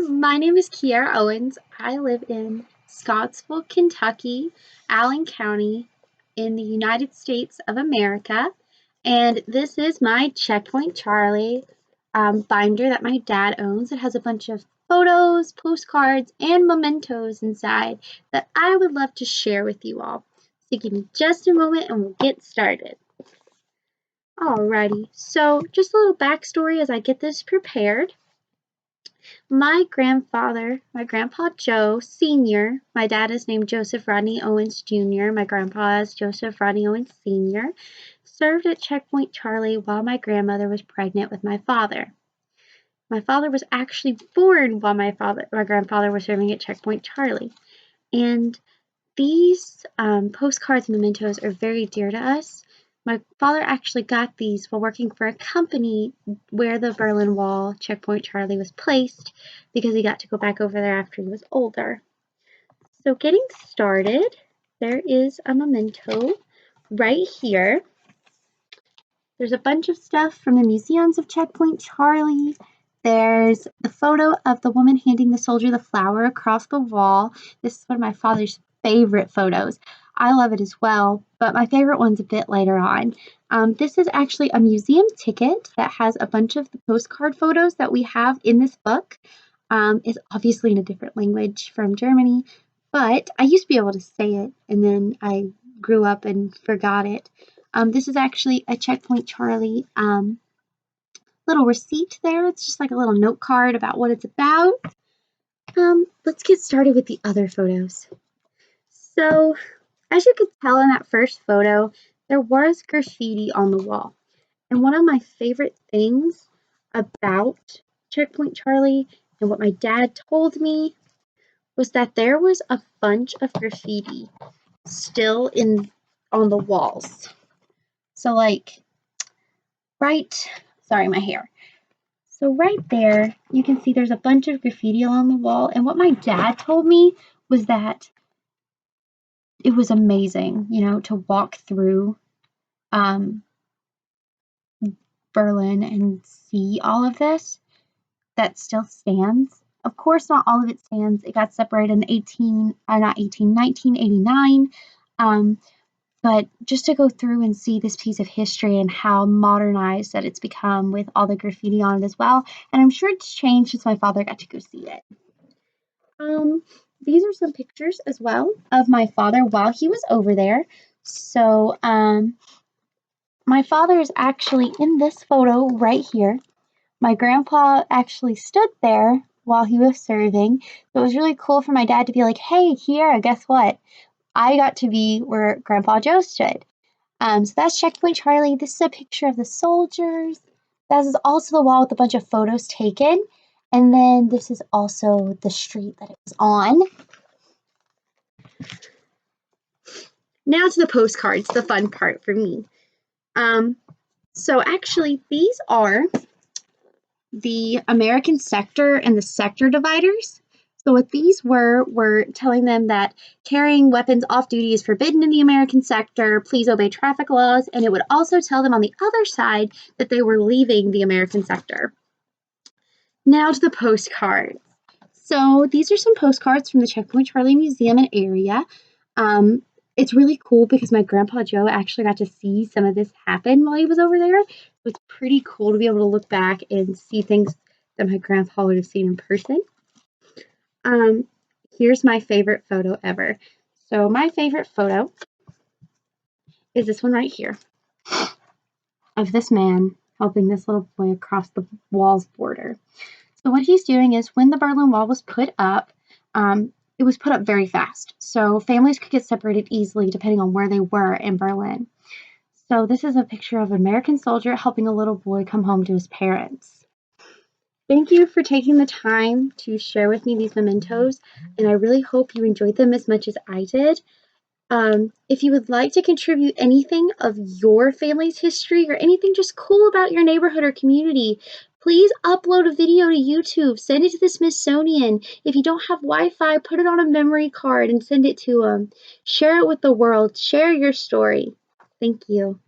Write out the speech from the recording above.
my name is Kierra Owens. I live in Scottsville, Kentucky, Allen County, in the United States of America. And this is my Checkpoint Charlie binder that my dad owns. It has a bunch of photos, postcards, and mementos inside that I would love to share with you all. So give me just a moment and we'll get started. Alrighty, so just a little backstory as I get this prepared. My Grandpa Joe Sr., my dad is named Joseph Rodney Owens Jr., my grandpa is Joseph Rodney Owens Sr., served at Checkpoint Charlie while my grandmother was pregnant with my father. My father was actually born while my grandfather was serving at Checkpoint Charlie. And these postcards and mementos are very dear to us. My father actually got these while working for a company where the Berlin Wall, Checkpoint Charlie, was placed because he got to go back over there after he was older. So getting started, there is a memento right here. There's a bunch of stuff from the museums of Checkpoint Charlie. There's the photo of the woman handing the soldier the flower across the wall. This is one of my father's favorite photos. I love it as well, but my favorite one's a bit later on. This is actually a museum ticket that has a bunch of the postcard photos that we have in this book. It's obviously in a different language from Germany, but I used to be able to say it, and then I grew up and forgot it. This is actually a Checkpoint Charlie little receipt there. It's just like a little note card about what it's about. Let's get started with the other photos. So, as you could tell in that first photo, there was graffiti on the wall. And one of my favorite things about Checkpoint Charlie and what my dad told me was that there was a bunch of graffiti still on the walls. So like sorry, my hair. So right there, you can see there's a bunch of graffiti along the wall. And what my dad told me was that it was amazing, to walk through Berlin and see all of this that still stands. Of course, not all of it stands. It got separated in 1989. But just to go through and see this piece of history and how modernized that it's become with all the graffiti on it as well. And I'm sure it's changed since my father got to go see it. These are some pictures as well of my father while he was over there. So my father is actually in this photo right here. My grandpa actually stood there while he was serving. So it was really cool for my dad to be like, hey, Kierra, guess what? I got to be where Grandpa Joe stood. So that's Checkpoint Charlie. This is a picture of the soldiers. This is also the wall with a bunch of photos taken. And then this is also the street that it was on. Now to the postcards, the fun part for me. So actually, these are the American sector and the sector dividers. So what these were telling them that carrying weapons off duty is forbidden in the American sector. Please obey traffic laws. And it would also tell them on the other side that they were leaving the American sector. Now to the postcards. So these are some postcards from the Checkpoint Charlie Museum and area. It's really cool because my Grandpa Joe actually got to see some of this happen while he was over there. So it's pretty cool to be able to look back and see things that my grandpa would have seen in person. Here's my favorite photo ever. So my favorite photo is this one right here of this man helping this little boy across the wall's border. So what he's doing is when the Berlin Wall was put up, it was put up very fast. So families could get separated easily depending on where they were in Berlin. So this is a picture of an American soldier helping a little boy come home to his parents. Thank you for taking the time to share with me these mementos, and I really hope you enjoyed them as much as I did. If you would like to contribute anything of your family's history or anything just cool about your neighborhood or community, please upload a video to YouTube, send it to the Smithsonian. If you don't have Wi-Fi, put it on a memory card and send it to them. Share it with the world. Share your story. Thank you.